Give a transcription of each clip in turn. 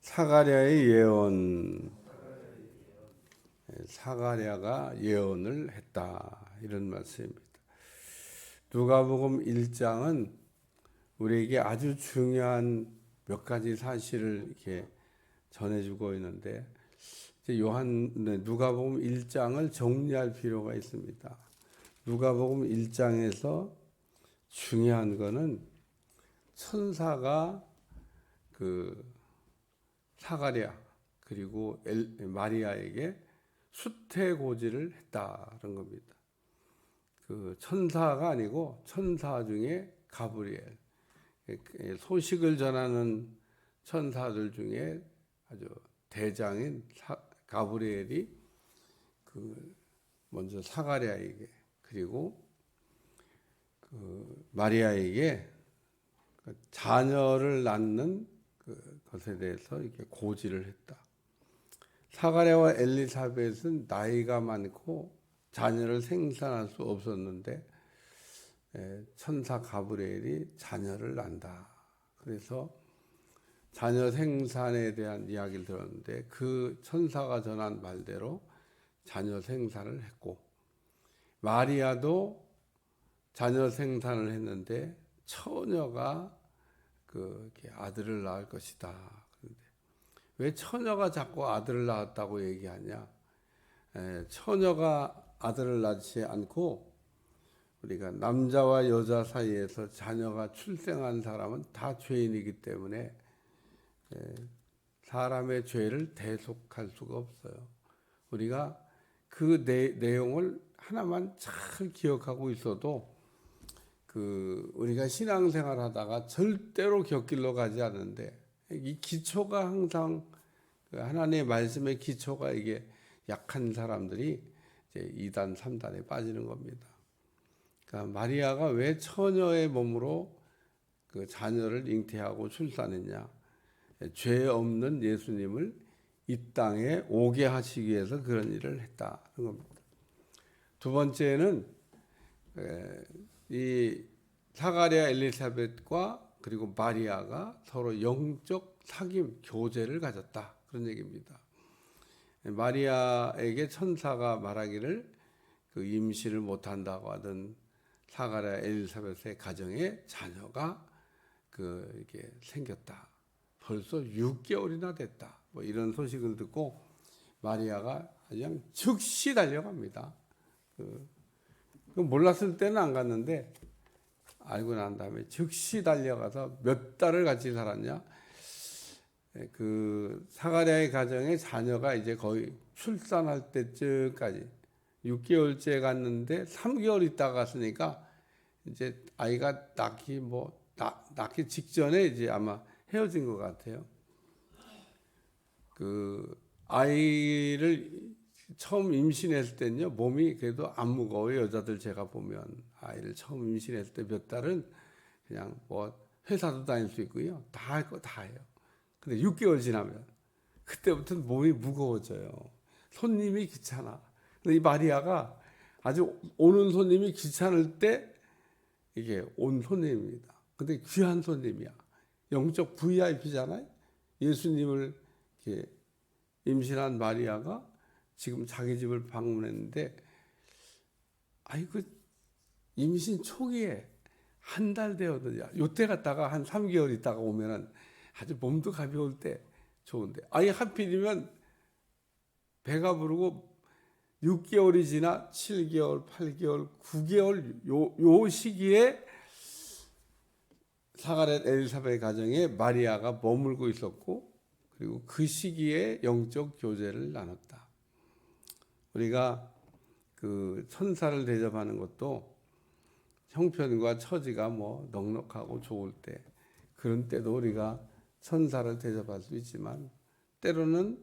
사가랴의 예언, 사가랴가 예언을 했다 이런 말씀입니다. 누가복음 1장은 우리에게 아주 중요한 몇 가지 사실을 이렇게 전해주고 있는데 누가복음 1장을 정리할 필요가 있습니다. 누가복음 1장에서 중요한 거는 천사가 사가랴 그리고 마리아에게 수태고지를 했다는 겁니다. 천사가 아니고 천사 중에 가브리엘, 소식을 전하는 천사들 중에 아주 대장인 가브리엘이 먼저 사가랴에게 그리고 마리아에게 자녀를 낳는 것에 대해서 이렇게 고지를 했다. 사가랴와 엘리사벳은 나이가 많고 자녀를 생산할 수 없었는데 천사 가브리엘이 자녀를 낳는다. 그래서 자녀 생산에 대한 이야기를 들었는데 그 천사가 전한 말대로 자녀 생산을 했고, 마리아도 자녀 생산을 했는데 처녀가 아들을 낳을 것이다. 그런데 왜 처녀가 자꾸 아들을 낳았다고 얘기하냐? 처녀가 아들을 낳지 않고 우리가 남자와 여자 사이에서 자녀가 출생한 사람은 다 죄인이기 때문에 사람의 죄를 대속할 수가 없어요. 우리가 그 내용을 하나만 잘 기억하고 있어도 우리가 신앙생활 하다가 절대로 곁길로 가지 않는데, 이 기초가 항상 하나님의 말씀의 기초가 이게 약한 사람들이 이제 2단, 3단에 빠지는 겁니다. 그러니까 마리아가 왜 처녀의 몸으로 자녀를 잉태하고 출산했냐? 죄 없는 예수님을 이 땅에 오게 하시기 위해서 그런 일을 했다는 겁니다. 두 번째는 이 사가랴 엘리사벳과 그리고 마리아가 서로 영적 사귐, 교제를 가졌다. 그런 얘기입니다. 마리아에게 천사가 말하기를 임신을 못한다고 하던 사가랴 엘리사벳의 가정에 자녀가 이렇게 생겼다. 벌써 6개월이나 됐다. 뭐 이런 소식을 듣고 마리아가 그냥 즉시 달려갑니다. 몰랐을 때는 안 갔는데 알고 난 다음에 즉시 달려가서 몇 달을 같이 살았냐? 사가랴의 가정에 자녀가 이제 거의 출산할 때쯤까지 6개월째 갔는데 3개월 있다 갔으니까 이제 아이가 낳기 직전에 이제 아마 헤어진 것 같아요. 아이를 처음 임신했을 때는요, 몸이 그래도 안 무거워요. 여자들 제가 보면 아이를 처음 임신했을 때 몇 달은 그냥 회사도 다닐 수 있고요. 다 할 거 다 해요. 근데 6개월 지나면 그때부터는 몸이 무거워져요. 손님이 귀찮아. 근데 이 마리아가 아주 오는 손님이 귀찮을 때 이게 온 손님입니다. 근데 귀한 손님이야. 영적 VIP잖아요. 예수님을 이렇게 임신한 마리아가 지금 자기 집을 방문했는데, 임신 초기에 한 달 되었느냐, 요때 갔다가 한 3개월 있다가 오면은 아주 몸도 가벼울 때 좋은데, 하필이면 배가 부르고 6개월이 지나 7개월, 8개월, 9개월 요 시기에 사가랴 엘리사벳 가정에 마리아가 머물고 있었고, 그리고 그 시기에 영적 교제를 나눴다. 우리가 천사를 대접하는 것도 형편과 처지가 넉넉하고 좋을 때, 그런 때도 우리가 천사를 대접할 수 있지만, 때로는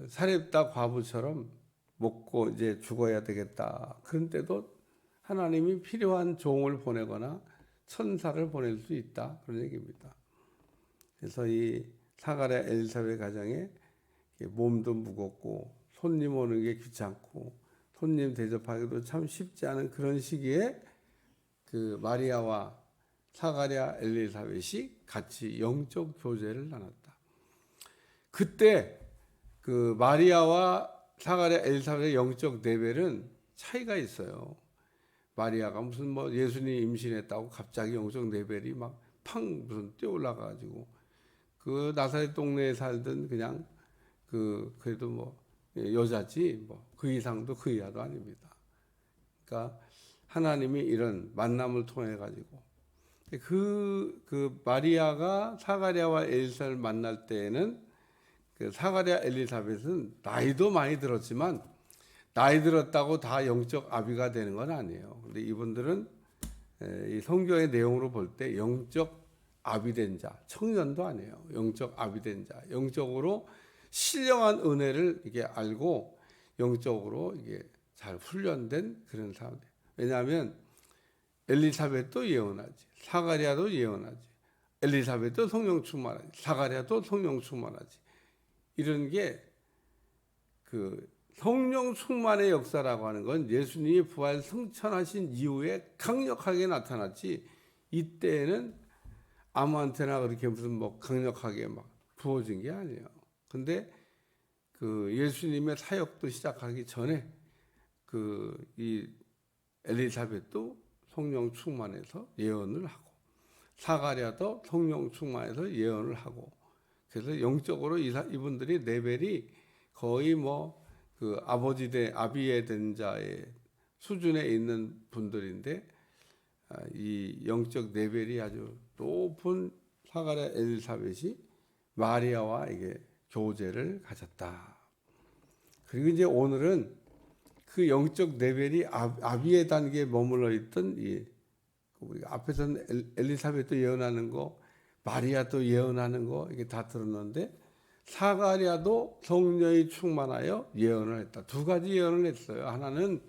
사렙다 과부처럼 먹고 이제 죽어야 되겠다. 그런 때도 하나님이 필요한 종을 보내거나 천사를 보낼 수 있다. 그런 얘기입니다. 그래서 이 사가랴 엘리사벳 가정에 몸도 무겁고 손님 오는 게 귀찮고 손님 대접하기도 참 쉽지 않은 그런 시기에 마리아와 사가랴 엘리사벳이 같이 영적 교제를 나눴다. 그때 그 마리아와 사가랴 엘리사벳의 영적 레벨은 차이가 있어요. 마리아가 무슨 뭐 예수님 임신했다고 갑자기 영적 레벨이 막 팡 무슨 뛰어 올라가가지고 그 나사렛 동네에 살던 그냥 그래도 뭐 여자지 뭐 그 이상도 그 이하도 아닙니다. 그러니까 하나님이 이런 만남을 통해 가지고 그 마리아가 사가랴와 엘리사를 만날 때에는 그 사가랴 엘리사벳은 나이도 많이 들었지만 나이 들었다고 다 영적 아비가 되는 건 아니에요. 근데 이분들은 이 성경의 내용으로 볼 때 영적 아비된 자, 청년도 아니에요. 영적 아비된 자, 영적으로 신령한 은혜를 이게 알고 영적으로 이게 잘 훈련된 그런 사람들. 왜냐하면 엘리사벳도 예언하지, 사가랴도 예언하지, 엘리사벳도 성령 충만하지, 사가랴도 성령 충만하지. 이런 게 그 성령 충만의 역사라고 하는 건 예수님이 부활 승천하신 이후에 강력하게 나타났지. 이때에는 아무한테나 그렇게 무슨 뭐 강력하게 막 부어진 게 아니에요. 근데 그 예수님의 사역도 시작하기 전에 이 엘리사벳도 성령 충만해서 예언을 하고 사가랴도 성령 충만해서 예언을 하고 그래서 영적으로 이분들이 레벨이 거의 뭐 그 아비에 된 자의 수준에 있는 분들인데 이 영적 레벨이 아주 높은 사가랴 엘리사벳이 마리아와 이게 교제를 가졌다. 그리고 이제 오늘은 그 영적 레벨이 아비의 단계에 머물러 있던 우리 앞에서는 엘리사벳도 예언하는 거, 마리아도 예언하는 거 이게 다 들었는데 사가랴도 성령이 충만하여 예언을 했다. 두 가지 예언을 했어요. 하나는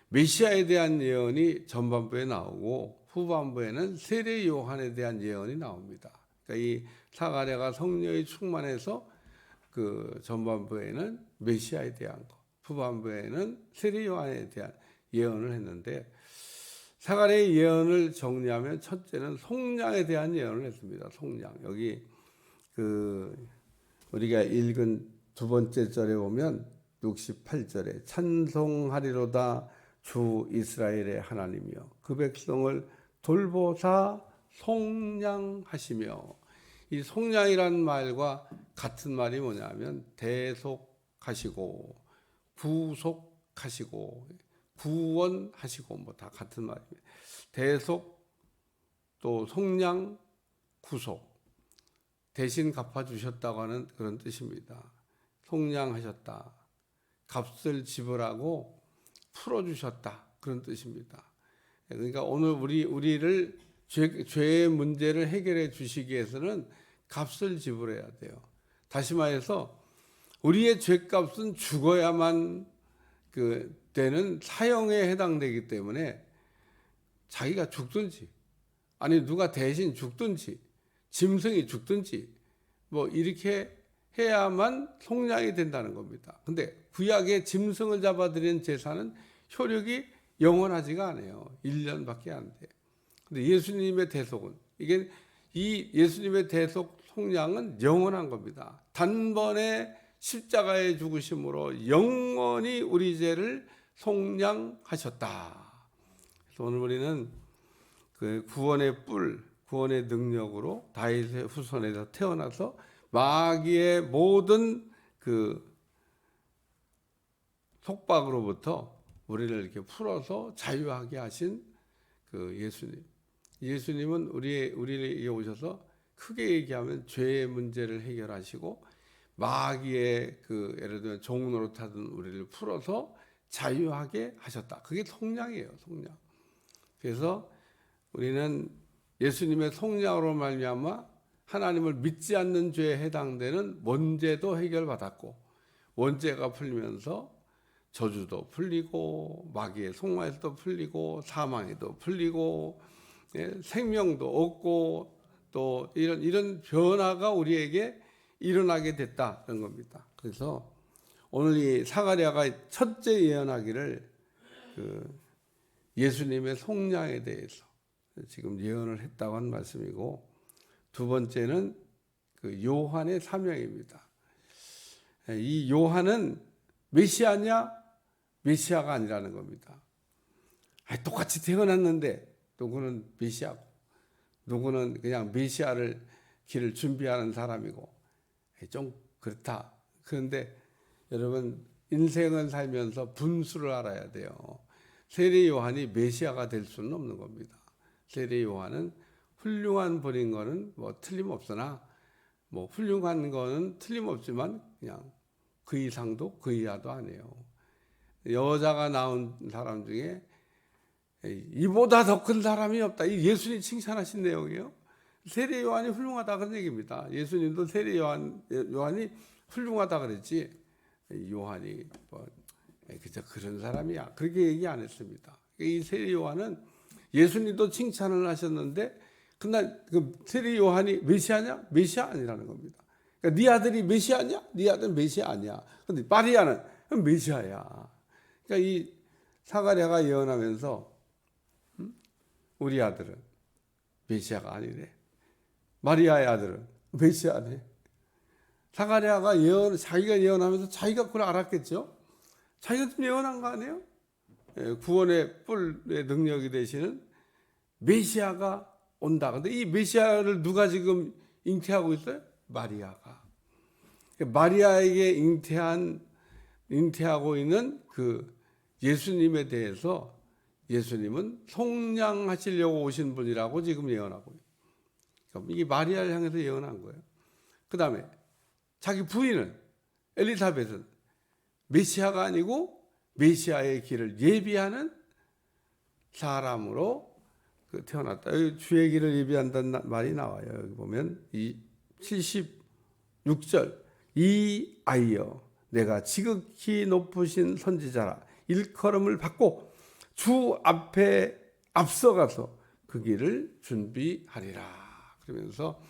메시아에 대한 예언이 전반부에 나오고 후반부에는 세례 요한에 대한 예언이 나옵니다. 그러니까 이 사가랴가 성령이 충만해서 그 전반부에는 메시아에 대한 거, 후반부에는 세례 요한에 대한 예언을 했는데 사가랴의 예언을 정리하면 첫째는 속량에 대한 예언을 했습니다. 속량. 여기 우리가 읽은 두 번째 절에 보면 68절에 찬송하리로다 주 이스라엘의 하나님이여 그 백성을 돌보사 속량하시며 이 속량이라는 말과 같은 말이 뭐냐면 대속하시고 구속하시고 구원하시고 뭐 다 같은 말입니다. 대속 또 속량 구속 대신 갚아주셨다고 하는 그런 뜻입니다. 속량하셨다. 값을 지불하고 풀어주셨다. 그런 뜻입니다. 그러니까 오늘 우리를 죄의 문제를 해결해 주시기 위해서는 값을 지불해야 돼요. 다시 말해서 우리의 죄값은 죽어야만 되는 사형에 해당되기 때문에 자기가 죽든지 아니 누가 대신 죽든지 짐승이 죽든지 뭐 이렇게 해야만 속량이 된다는 겁니다. 근데 구약의 짐승을 잡아들인 제사는 효력이 영원하지가 않아요. 1년밖에 안 돼. 근데 예수님의 대속은 이게 이 예수님의 대속 속량은 영원한 겁니다. 단번에 십자가의 죽으심으로 영원히 우리 죄를 속량하셨다. 그래서 오늘 우리는 그 구원의 뿔, 구원의 능력으로 다윗의 후손에서 태어나서 마귀의 모든 그 속박으로부터 우리를 이렇게 풀어서 자유하게 하신 그 예수님. 예수님은 우리에게 오셔서 크게 얘기하면 죄의 문제를 해결하시고 마귀의 예를 들면 종노릇하던 우리를 풀어서 자유하게 하셨다. 그게 속량이에요, 속량. 그래서 우리는 예수님의 속량으로 말미암아 하나님을 믿지 않는 죄에 해당되는 원죄도 해결받았고 원죄가 풀리면서 저주도 풀리고 마귀의 속마에서도 풀리고 사망에도 풀리고 생명도 얻고 또 이런 변화가 우리에게 일어나게 됐다는 겁니다. 그래서 오늘 이 사가랴가 첫째 예언하기를 예수님의 속량에 대해서 지금 예언을 했다고 한 말씀이고, 두 번째는 그 요한의 사명입니다. 이 요한은 메시아냐? 메시아가 아니라는 겁니다. 똑같이 태어났는데 누구는 메시아고 누구는 그냥 메시아를 길을 준비하는 사람이고, 좀 그렇다. 그런데 여러분, 인생을 살면서 분수를 알아야 돼요. 세례 요한이 메시아가 될 수는 없는 겁니다. 세례 요한은 훌륭한 분인 거는 뭐 틀림없으나, 뭐 훌륭한 거는 틀림없지만 그냥 그 이상도 그 이하도 아니에요. 여자가 낳은 사람 중에 이보다 더 큰 사람이 없다. 이 예수님 칭찬하신 내용이에요. 세례 요한이 훌륭하다 그런 얘기입니다. 예수님도 세례 요한이 훌륭하다 그랬지, 요한이 뭐 그저 그런 사람이야 그렇게 얘기 안 했습니다. 이 세례 요한은 예수님도 칭찬을 하셨는데, 그날 그 세례 요한이 메시아냐? 메시아 아니라는 겁니다. 그러니까 네 아들이 메시아냐? 네 아들 메시아 아니야. 근데 마리아는 메시아야. 그러니까 이 사가랴가 예언하면서 우리 아들은 메시아가 아니래. 마리아의 아들은 메시아네. 사가랴가 자기가 예언하면서 자기가 그걸 알았겠죠. 자기가 좀 예언한 거 아니에요? 구원의 뿔의 능력이 되시는 메시아가 온다. 근데 이 메시아를 누가 지금 잉태하고 있어요? 마리아가. 마리아에게 잉태하고 있는 그 예수님에 대해서 예수님은 속량하시려고 오신 분이라고 지금 예언하고 있어요. 그러니까 이게 마리아를 향해서 예언한 거예요. 그 다음에 자기 부인은 엘리사벳은 메시아가 아니고 메시아의 길을 예비하는 사람으로 태어났다. 여기 주의 길을 예비한다는 말이 나와요. 여기 보면 이 76절, 이 아이여 내가 지극히 높으신 선지자라 일컬음을 받고 주 앞에 앞서가서 그 길을 준비하리라. 그러면서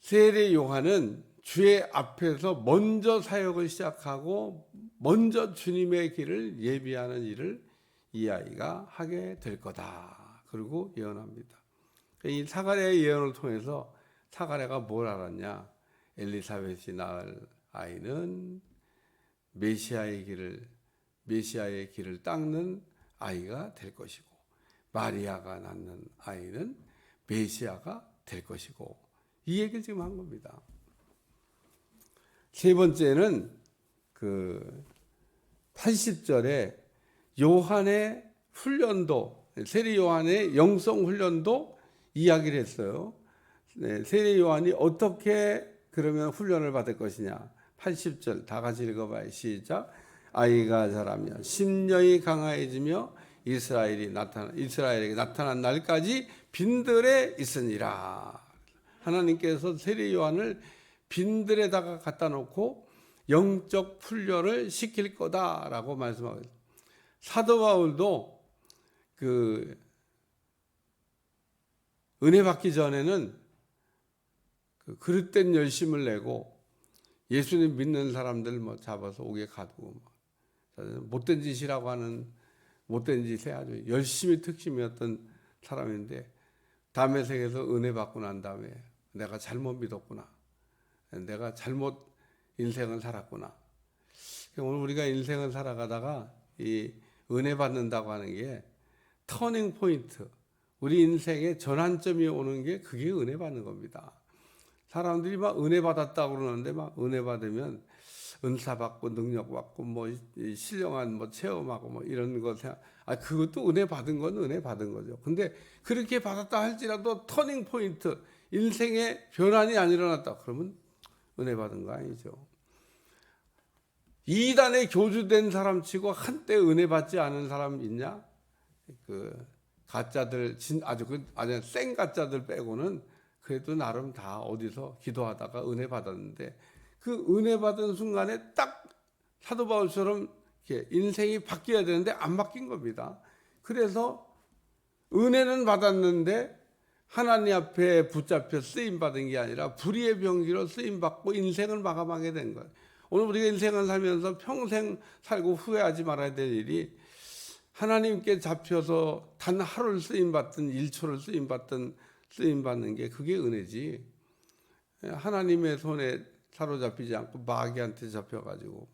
세례 요한은 주의 앞에서 먼저 사역을 시작하고 먼저 주님의 길을 예비하는 일을 이 아이가 하게 될 거다. 그리고 예언합니다. 이 사가랴의 예언을 통해서 사가랴가 뭘 알았냐? 엘리사벳이 낳을 아이는 메시아의 길을 닦는 아이가 될 것이고, 마리아가 낳는 아이는 메시아가 될 것이고, 이 얘기를 지금 한 겁니다. 세 번째는 그 80절에 요한의 훈련도, 세례 요한의 영성 훈련도 이야기를 했어요. 세례 요한이 어떻게 그러면 훈련을 받을 것이냐. 80절 다 같이 읽어봐요. 시작. 아이가 자라며 심령이 강화해지며 이스라엘에게 나타난 날까지 빈들에 있으니라. 하나님께서 세례 요한을 빈들에다가 갖다 놓고 영적 훈련을 시킬 거다라고 말씀하고 있어요. 사도 바울도 그 은혜 받기 전에는 그 그릇된 열심을 내고 예수님 믿는 사람들 뭐 잡아서 옥에 가두고 못된 짓이라고 하는 못된 짓에 아주 열심히 특심이었던 사람인데, 다메섹에서 은혜 받고 난 다음에 내가 잘못 믿었구나, 내가 잘못 인생을 살았구나. 오늘 우리가 인생을 살아가다가 이 은혜 받는다고 하는 게 터닝 포인트, 우리 인생의 전환점이 오는 게 그게 은혜 받는 겁니다. 사람들이 막 은혜 받았다고 그러는데 막 은혜 받으면 은사 받고 능력 받고 뭐 신령한 뭐 체험하고 뭐 이런 거 그것도 은혜 받은 건 은혜 받은 거죠. 근데 그렇게 받았다 할지라도 터닝 포인트, 인생의 변환이 안 일어났다 그러면 은혜 받은 거 아니죠. 이단에 교주된 사람 치고 한때 은혜 받지 않은 사람 있냐? 그 가짜들 아주 생 가짜들 빼고는 그래도 나름 다 어디서 기도하다가 은혜 받았는데, 그 은혜 받은 순간에 딱 사도 바울처럼 인생이 바뀌어야 되는데 안 바뀐 겁니다. 그래서 은혜는 받았는데 하나님 앞에 붙잡혀 쓰임 받은 게 아니라 불의의 병기로 쓰임 받고 인생을 마감하게 된 거예요. 오늘 우리가 인생을 살면서 평생 살고 후회하지 말아야 될 일이, 하나님께 잡혀서 단 하루를 쓰임받든 1초를 쓰임받는 게 그게 은혜지. 하나님의 손에 사로잡히지 않고 마귀한테 잡혀가지고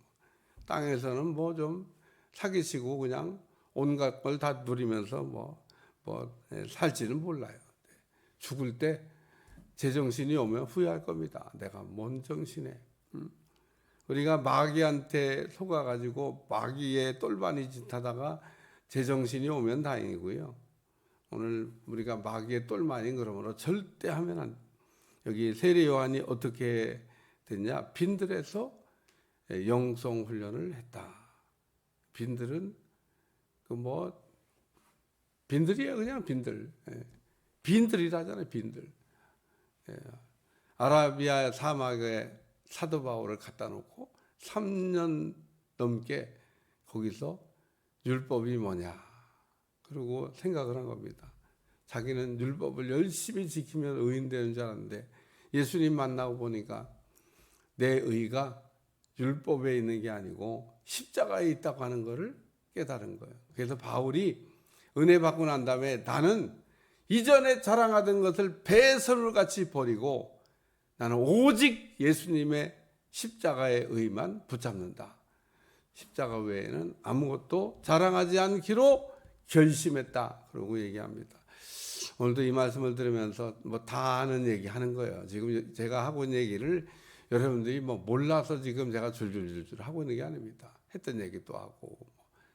땅에서는 뭐 좀 사기치고 그냥 온갖 걸 다 누리면서 살지는 몰라요. 죽을 때 제정신이 오면 후회할 겁니다. 내가 뭔 정신에. 우리가 마귀한테 속아가지고 마귀의 똘바니 짓하다가 제정신이 오면 다행이고요. 오늘 우리가 마귀의 똘마니 그러므로 절대 하면 안 돼. 여기 세례 요한이 어떻게 됐냐? 빈들에서 영성 훈련을 했다. 빈들은 빈들이에요, 그냥 빈들. 빈들이라잖아요, 빈들. 아라비아 사막에 사도 바울을 갖다 놓고 3년 넘게 거기서 율법이 뭐냐 그러고 생각을 한 겁니다. 자기는 율법을 열심히 지키면 의인 되는 줄 알았는데 예수님 만나고 보니까 내 의가 율법에 있는 게 아니고 십자가에 있다고 하는 것을 깨달은 거예요. 그래서 바울이 은혜 받고 난 다음에 나는 이전에 자랑하던 것을 배설물같이 버리고 나는 오직 예수님의 십자가의 의만 붙잡는다. 십자가 외에는 아무것도 자랑하지 않기로 결심했다. 그러고 얘기합니다. 오늘도 이 말씀을 들으면서 다 아는 얘기 하는 거예요. 지금 제가 하고 있는 얘기를 여러분들이 몰라서 지금 제가 줄줄줄줄 하고 있는 게 아닙니다. 했던 얘기 또 하고,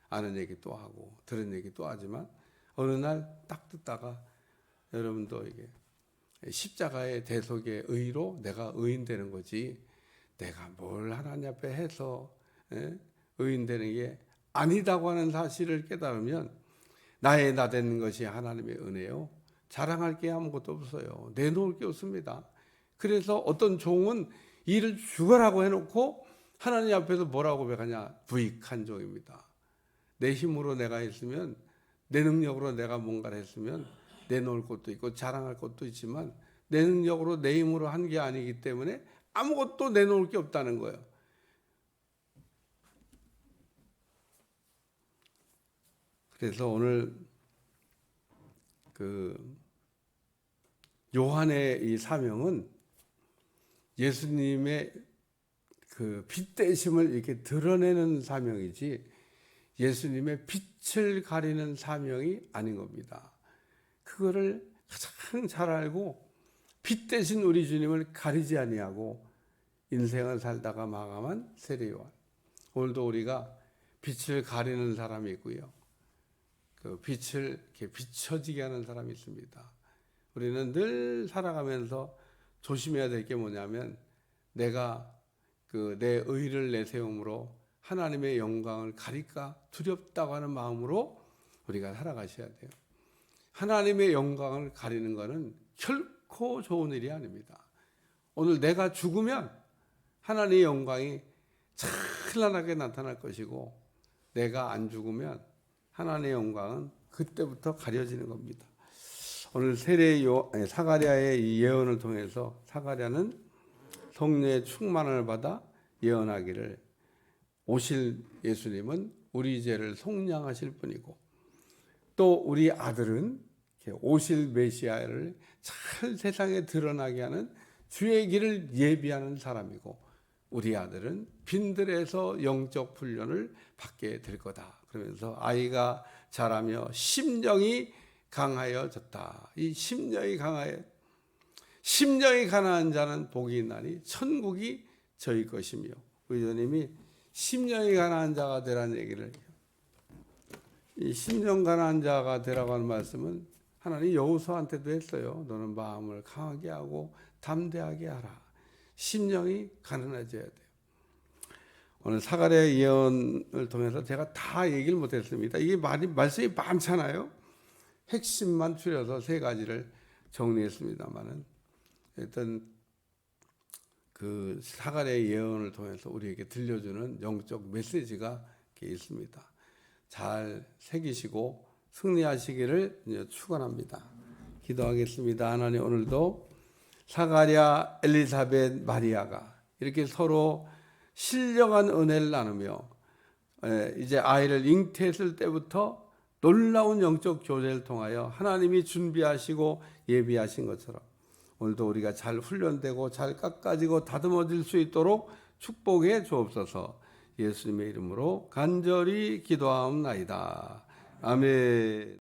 아는 얘기 또 하고, 들은 얘기 또 하지만 어느 날 딱 듣다가 여러분도 이게 십자가의 대속의 의로 내가 의인 되는 거지 내가 뭘 하나님 앞에 해서 의인 되는 게 아니다고 하는 사실을 깨달으면 나의 나 되는 것이 하나님의 은혜요. 자랑할 게 아무것도 없어요. 내놓을 게 없습니다. 그래서 어떤 종은 일을 죽으라고 해놓고 하나님 앞에서 뭐라고 고백하냐? 부익한 종입니다. 내 힘으로 내가 했으면 내 능력으로 내가 뭔가를 했으면 내놓을 것도 있고 자랑할 것도 있지만 내 능력으로 내 힘으로 한 게 아니기 때문에 아무것도 내놓을 게 없다는 거예요. 그래서 오늘 요한의 이 사명은 예수님의 빛되심을 이렇게 드러내는 사명이지 예수님의 빛을 가리는 사명이 아닌 겁니다. 그거를 가장 잘 알고 빛 대신 우리 주님을 가리지 아니하고 인생을 살다가 마감한 세례 요한. 오늘도 우리가 빛을 가리는 사람이 있고요. 그 빛을 이렇게 비춰지게 하는 사람이 있습니다. 우리는 늘 살아가면서 조심해야 될 게 뭐냐면 내가 내 의를 내세움으로 하나님의 영광을 가릴까 두렵다고 하는 마음으로 우리가 살아가셔야 돼요. 하나님의 영광을 가리는 것은 결코 좋은 일이 아닙니다. 오늘 내가 죽으면 하나님의 영광이 찬란하게 나타날 것이고 내가 안 죽으면 하나님의 영광은 그때부터 가려지는 겁니다. 오늘 사가랴의 이 예언을 통해서 사가랴는 성령의 충만을 받아 예언하기를 오실 예수님은 우리 죄를 속량하실 분이고 또 우리 아들은 오실 메시아를 잘 세상에 드러나게 하는 주의 길을 예비하는 사람이고 우리 아들은 빈들에서 영적 훈련을 받게 될 거다. 그러면서 아이가 자라며 심령이 강하여졌다. 이 심령이 강한 자는 복이 있나니 천국이 저희 것이며 우리 주님이 심령이 가난한 자가 되라는 얘기를 이 심령 가난한 자가 되라고 하는 말씀은 하나님 여호수아한테도 했어요. 너는 마음을 강하게 하고 담대하게 하라. 심령이 가난해져야 돼요. 오늘 사가랴 예언을 통해서 제가 다 얘기를 못했습니다. 이게 말씀이 많잖아요. 핵심만 추려서 세 가지를 정리했습니다만은 일단 사가랴 예언을 통해서 우리에게 들려주는 영적 메시지가 있습니다. 잘 새기시고 승리하시기를 축원합니다. 기도하겠습니다. 하나님 오늘도 사가랴, 엘리사벳, 마리아가 이렇게 서로 신령한 은혜를 나누며 이제 아이를 잉태했을 때부터 놀라운 영적 교제를 통하여 하나님이 준비하시고 예비하신 것처럼 오늘도 우리가 잘 훈련되고 잘 깎아지고 다듬어질 수 있도록 축복해 주옵소서. 예수님의 이름으로 간절히 기도하옵나이다. 아멘.